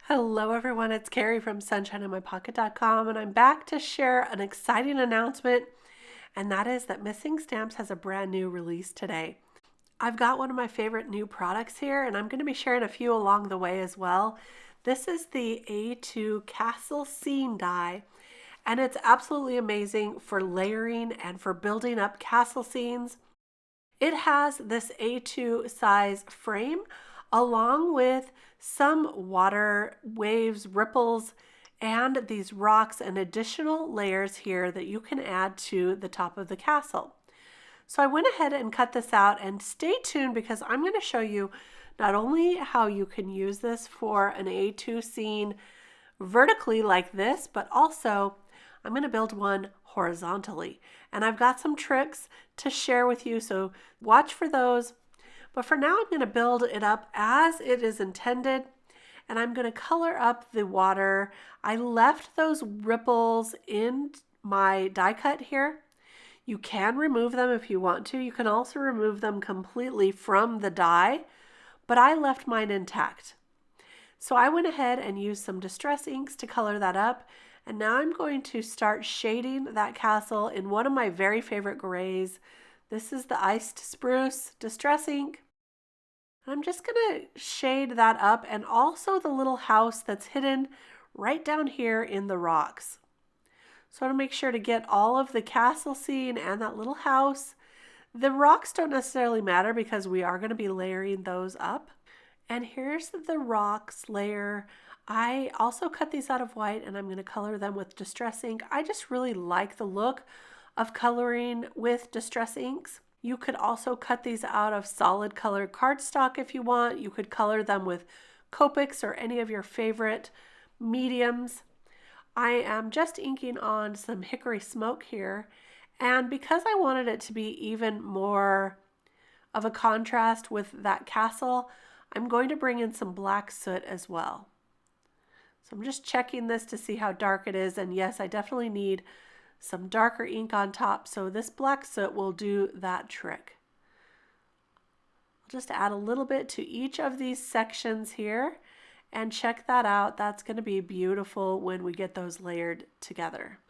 Hello everyone, it's Kari from sunshineinmypocket.com and I'm back to share an exciting announcement, and that is that Missing Stamps has a brand new release today. I've got one of my favorite new products here and I'm going to be sharing a few along the way as well. This is the A2 Castle Scene die, and it's absolutely amazing for layering and for building up castle scenes. It has this A2 size frame along with some water, waves, ripples, and these rocks and additional layers here that you can add to the top of the castle. So I went ahead and cut this out, and stay tuned because I'm going to show you not only how you can use this for an A2 scene vertically like this, but also I'm going to build one horizontally. And I've got some tricks to share with you, so watch for those. But for now, I'm going to build it up as it is intended, and I'm going to color up the water. I left those ripples in my die cut here. You can remove them if you want to. You can also remove them completely from the die, but I left mine intact. So I went ahead and used some distress inks to color that up, and now I'm going to start shading that castle in one of my very favorite grays. This is the Iced Spruce Distress ink. I'm just going to shade that up, and also the little house that's hidden right down here in the rocks. So I want to make sure to get all of the castle scene and that little house. The rocks don't necessarily matter because we are going to be layering those up. And here's the rocks layer. I also cut these out of white and I'm going to color them with distress ink. I just really like the look of coloring with distress inks. You could also cut these out of solid color cardstock if you want. You could color them with Copics or any of your favorite mediums. I am just inking on some hickory smoke here, and because I wanted it to be even more of a contrast with that castle, I'm going to bring in some black soot as well. So I'm just checking this to see how dark it is, and yes, I definitely need some darker ink on top, so this black soot will do that trick. I'll just add a little bit to each of these sections here, and check that out. That's going to be beautiful when we get those layered together.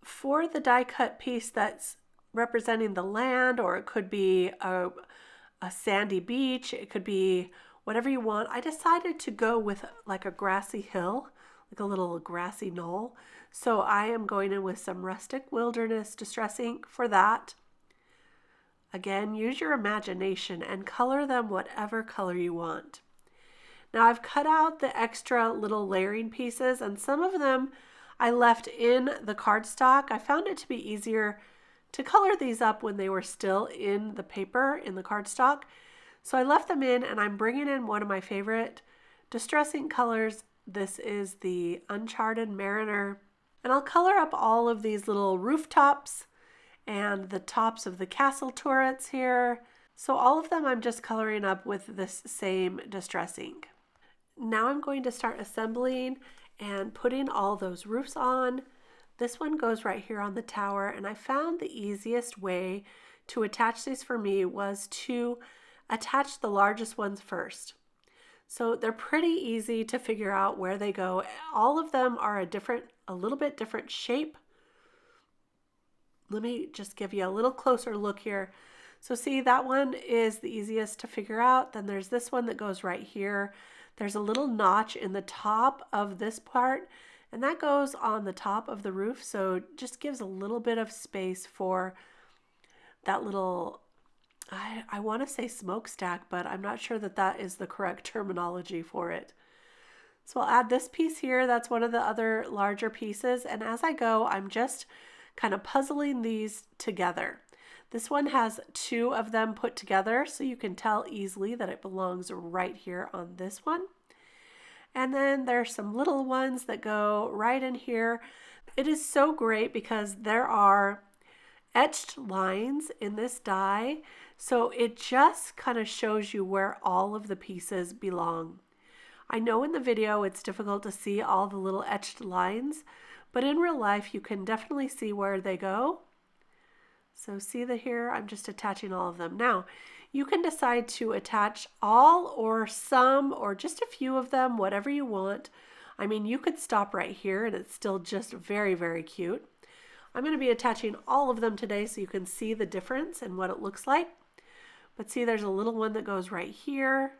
For the die cut piece that's representing the land, or it could be a sandy beach, it could be whatever you want, I decided to go with like a grassy hill, like a little grassy knoll. So I am going in with some Rustic Wilderness Distress ink for that. Again, use your imagination and color them whatever color you want. Now I've cut out the extra little layering pieces, and some of them I left in the cardstock. I found it to be easier to color these up when they were still in the paper, in the cardstock. So I left them in, and I'm bringing in one of my favorite distress ink colors. This is the Uncharted Mariner. And I'll color up all of these little rooftops and the tops of the castle turrets here. So all of them I'm just coloring up with this same distress ink. Now I'm going to start assembling and putting all those roofs on. This one goes right here on the tower, and I found the easiest way to attach these for me was to attach the largest ones first. So they're pretty easy to figure out where they go. All of them are a little bit different shape. Let me just give you a little closer look here. So see, that one is the easiest to figure out. Then there's this one that goes right here. There's a little notch in the top of this part, and that goes on the top of the roof. So it just gives a little bit of space for that little, I want to say smokestack, but I'm not sure that that is the correct terminology for it. So I'll add this piece here. That's one of the other larger pieces. And as I go, I'm just kind of puzzling these together. This one has two of them put together, so you can tell easily that it belongs right here on this one. And then there's some little ones that go right in here. It is so great because there are etched lines in this die, so it just kind of shows you where all of the pieces belong. I know in the video it's difficult to see all the little etched lines, but in real life you can definitely see where they go. So see here, I'm just attaching all of them. Now, You can decide to attach all or some or just a few of them, whatever you want. I mean, you could stop right here and it's still just very, very cute. I'm going to be attaching all of them today so you can see the difference and what it looks like. But see, there's a little one that goes right here.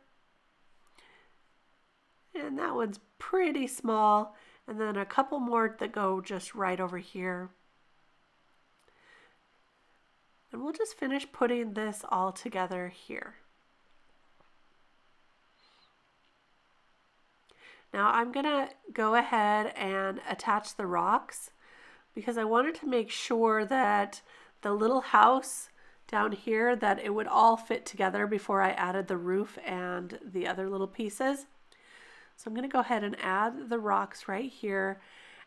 And that one's pretty small. And then a couple more that go just right over here. And we'll just finish putting this all together here. Now I'm gonna go ahead and attach the rocks because I wanted to make sure that the little house down here, that it would all fit together before I added the roof and the other little pieces. So I'm gonna go ahead and add the rocks right here.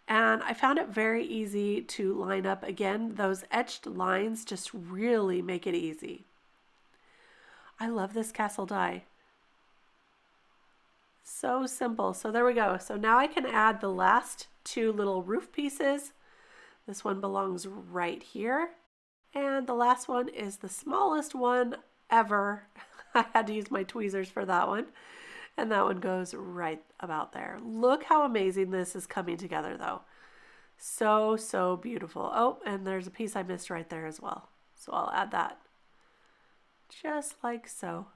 And I found it very easy to line up. Again, those etched lines just really make it easy. I love this castle die. So simple. So there we go. So now I can add the last two little roof pieces. This one belongs right here. And the last one is the smallest one ever. I had to use my tweezers for that one. And that one goes right about there. Look how amazing this is coming together though. So, so beautiful. Oh, and there's a piece I missed right there as well. So I'll add that. Just like so.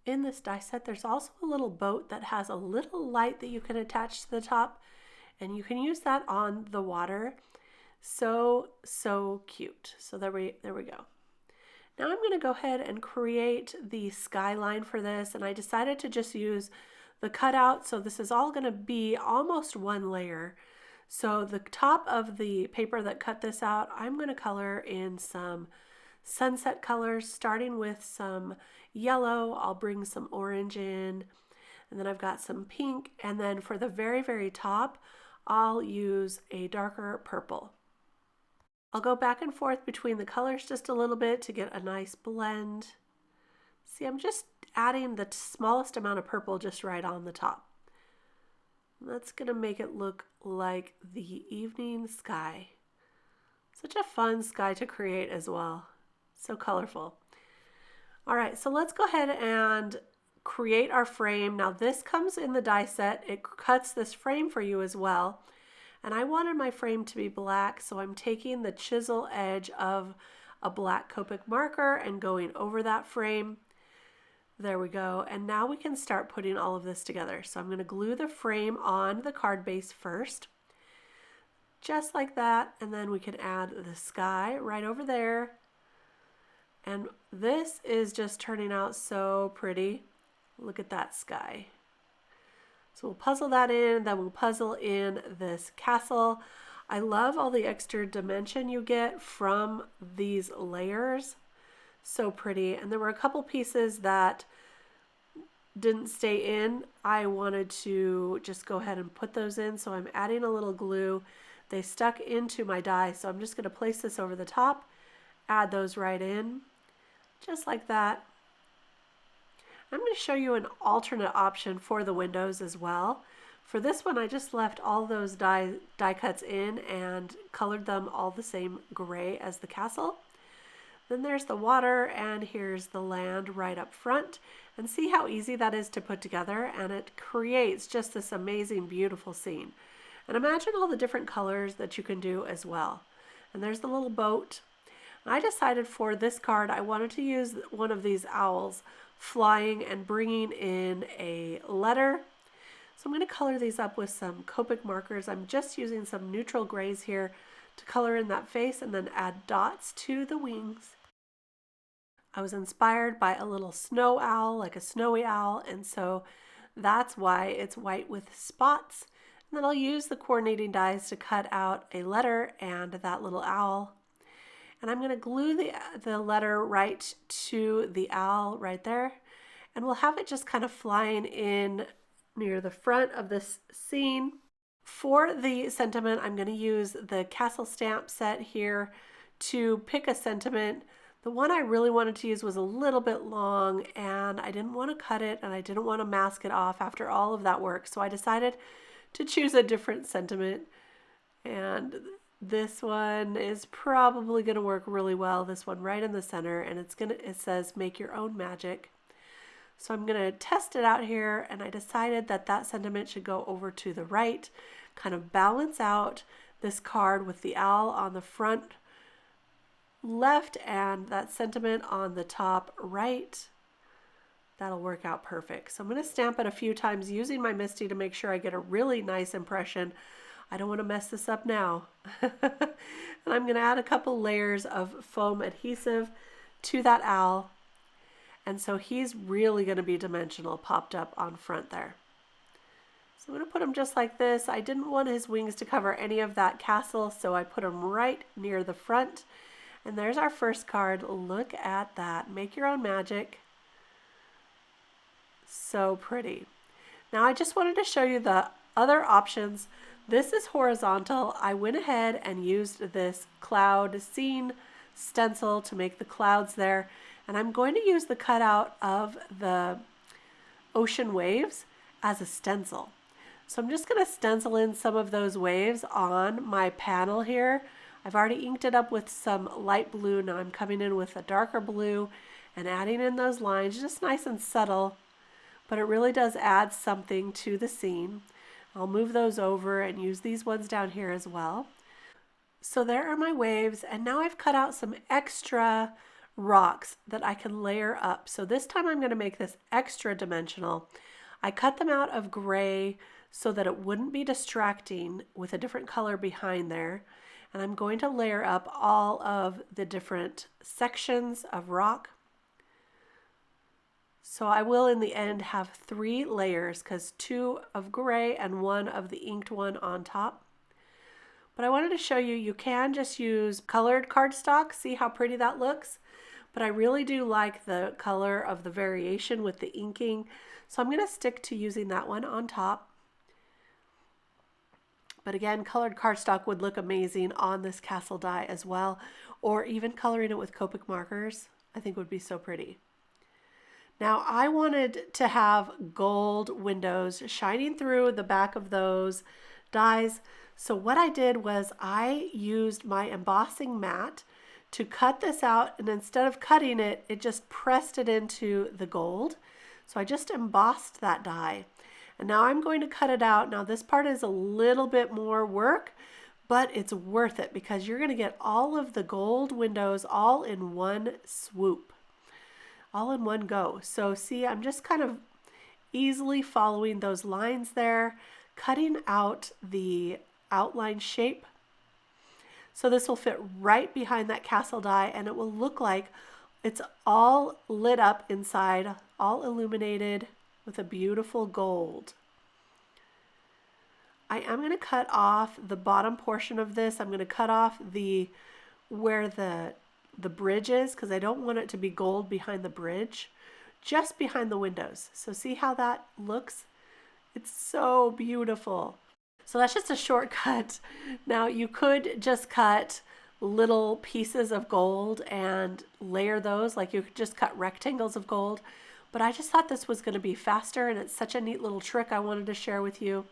In this die set, there's also a little boat that has a little light that you can attach to the top. And you can use that on the water. So, so cute. So there we go. Now I'm going to go ahead and create the skyline for this, and I decided to just use the cutout, so this is all going to be almost one layer. So the top of the paper that cut this out, I'm going to color in some sunset colors, starting with some yellow. I'll bring some orange in, and then I've got some pink, and then for the very, very top, I'll use a darker purple. I'll go back and forth between the colors just a little bit to get a nice blend. See, I'm just adding the smallest amount of purple just right on the top. That's going to make it look like the evening sky. Such a fun sky to create as well. So colorful. All right, so let's go ahead and create our frame. Now this comes in the die set. It cuts this frame for you as well. And I wanted my frame to be black, so I'm taking the chisel edge of a black Copic marker and going over that frame. There we go. And now we can start putting all of this together. So I'm going to glue the frame on the card base first, just like that. And then we can add the sky right over there. And this is just turning out so pretty. Look at that sky. So we'll puzzle that in, then we'll puzzle in this castle. I love all the extra dimension you get from these layers. So pretty. And there were a couple pieces that didn't stay in. I wanted to just go ahead and put those in. So I'm adding a little glue. They stuck into my die. So I'm just going to place this over the top, add those right in, just like that. I'm going to show you an alternate option for the windows as well. For this one, I just left all those die cuts in and colored them all the same gray as the castle. Then there's the water, and here's the land right up front. And see how easy that is to put together, and it creates just this amazing, beautiful scene. And imagine all the different colors that you can do as well. And there's the little boat. I decided for this card, I wanted to use one of these owls flying and bringing in a letter. So I'm going to color these up with some Copic markers. I'm just using some neutral grays here to color in that face and then add dots to the wings. I was inspired by a little snow owl, like a snowy owl, and so that's why it's white with spots. And then I'll use the coordinating dies to cut out a letter and that little owl. And I'm going to glue the letter right to the owl right there. And we'll have it just kind of flying in near the front of this scene. For the sentiment, I'm going to use the castle stamp set here to pick a sentiment. The one I really wanted to use was a little bit long, and I didn't want to cut it, and I didn't want to mask it off after all of that work. So I decided to choose a different sentiment. And This one is probably going to work really well. This one right in the center, and it says make your own magic. So I'm going to test it out here, and I decided that that sentiment should go over to the right, kind of balance out this card with the owl on the front left and that sentiment on the top right. That'll work out perfect. So I'm going to stamp it a few times using my MISTI to make sure I get a really nice impression. I don't want to mess this up now. And I'm going to add a couple layers of foam adhesive to that owl. And so he's really going to be dimensional popped up on front there. So I'm going to put him just like this. I didn't want his wings to cover any of that castle, so I put him right near the front. And there's our first card. Look at that. Make your own magic. So pretty. Now I just wanted to show you the other options. This is horizontal. I went ahead and used this cloud scene stencil to make the clouds there. And I'm going to use the cutout of the ocean waves as a stencil. So I'm just going to stencil in some of those waves on my panel here. I've already inked it up with some light blue. Now I'm coming in with a darker blue and adding in those lines, just nice and subtle, but it really does add something to the scene. I'll move those over and use these ones down here as well. So there are my waves, and now I've cut out some extra rocks that I can layer up. So this time I'm going to make this extra dimensional. I cut them out of gray so that it wouldn't be distracting with a different color behind there. And I'm going to layer up all of the different sections of rock. So I will in the end have 3 layers, because 2 of gray and 1 of the inked one on top. But I wanted to show you, you can just use colored cardstock. See how pretty that looks? But I really do like the color of the variation with the inking. So I'm going to stick to using that one on top. But again, colored cardstock would look amazing on this castle die as well. Or even coloring it with Copic markers, I think would be so pretty. Now I wanted to have gold windows shining through the back of those dies. So what I did was I used my embossing mat to cut this out, and instead of cutting it, it just pressed it into the gold. So I just embossed that die. And now I'm going to cut it out. Now this part is a little bit more work, but it's worth it because you're going to get all of the gold windows all in one swoop, all in one go. So see, I'm just kind of easily following those lines there, cutting out the outline shape. So this will fit right behind that castle die, and it will look like it's all lit up inside, all illuminated with a beautiful gold. I am going to cut off the bottom portion of this. I'm going to cut off where the bridge is, because I don't want it to be gold behind the bridge, just behind the windows. So see how that looks? It's so beautiful. So that's just a shortcut. Now you could just cut little pieces of gold and layer those, like you could just cut rectangles of gold, but I just thought this was going to be faster, and it's such a neat little trick I wanted to share with you.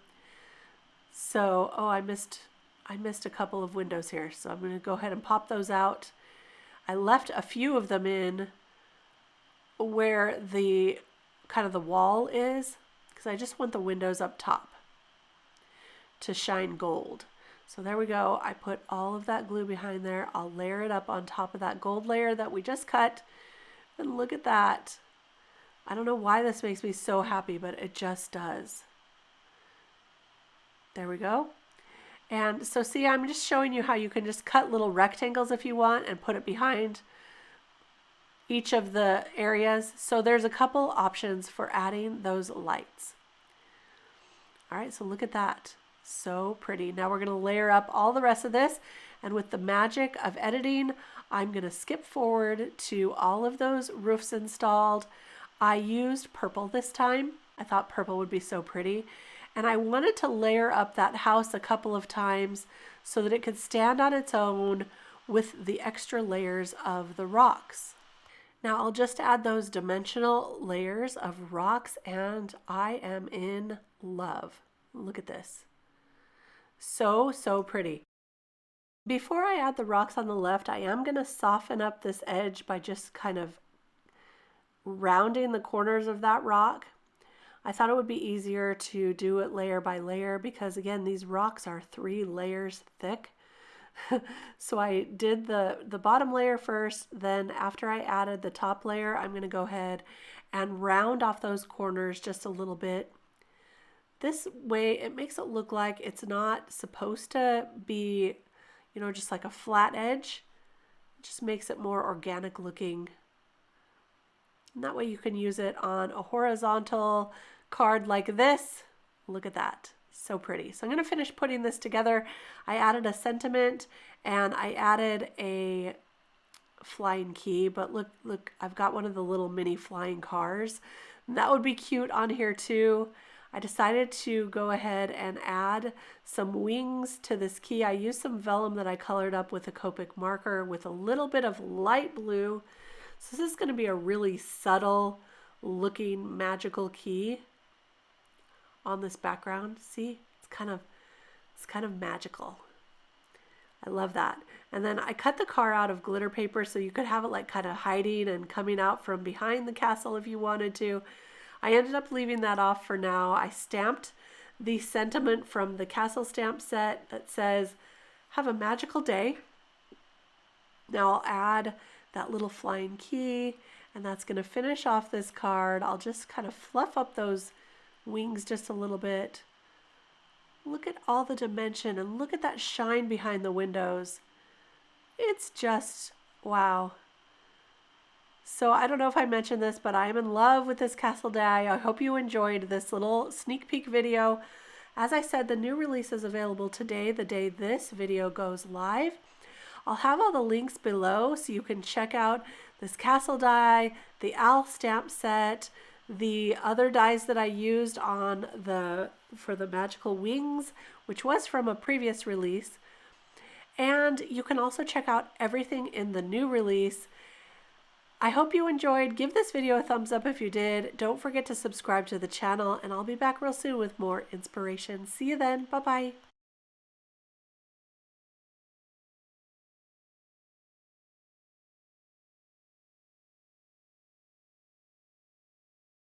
So, oh, I missed a couple of windows here, so I'm going to go ahead and pop those out. I left a few of them in where the kind of the wall is, because I just want the windows up top to shine gold. So there we go. I put all of that glue behind there. I'll layer it up on top of that gold layer that we just cut. And look at that. I don't know why this makes me so happy, but it just does. There we go. And so see, I'm just showing you how you can just cut little rectangles if you want and put it behind each of the areas. So there's a couple options for adding those lights. All right, so look at that. So pretty. Now we're going to layer up all the rest of this, and with the magic of editing, I'm going to skip forward to all of those roofs installed. I used purple this time. I thought purple would be so pretty, and I wanted to layer up that house a couple of times so that it could stand on its own with the extra layers of the rocks. Now I'll just add those dimensional layers of rocks, and I am in love. Look at this. So, so pretty. Before I add the rocks on the left, I am going to soften up this edge by just kind of rounding the corners of that rock. I thought it would be easier to do it layer by layer because, again, these rocks are 3 layers thick. So I did the bottom layer first, then after I added the top layer, I'm going to go ahead and round off those corners just a little bit. This way it makes it look like it's not supposed to be, you know, just like a flat edge. It just makes it more organic looking. And that way you can use it on a horizontal card like this. Look at that. So pretty. So I'm going to finish putting this together. I added a sentiment and I added a flying key, but look, I've got one of the little mini flying cars. And that would be cute on here too. I decided to go ahead and add some wings to this key. I used some vellum that I colored up with a Copic marker with a little bit of light blue. So this is going to be a really subtle looking magical key on this background. See, it's kind of magical. I love that. And then I cut the car out of glitter paper so you could have it like kind of hiding and coming out from behind the castle if you wanted to. I ended up leaving that off for now. I stamped the sentiment from the castle stamp set that says, "Have a magical day." Now I'll add that little flying key, and that's going to finish off this card. I'll just kind of fluff up those wings just a little bit. Look at all the dimension and look at that shine behind the windows. It's just wow. So I don't know if I mentioned this, but I am in love with this castle die. I hope you enjoyed this little sneak peek video. As I said, the new release is available today, the day this video goes live. I'll have all the links below so you can check out this castle die, the owl stamp set, the other dies that I used for the magical wings, which was from a previous release. And you can also check out everything in the new release. I hope you enjoyed. Give this video a thumbs up if you did. Don't forget to subscribe to the channel, and I'll be back real soon with more inspiration. See you then. Bye-bye.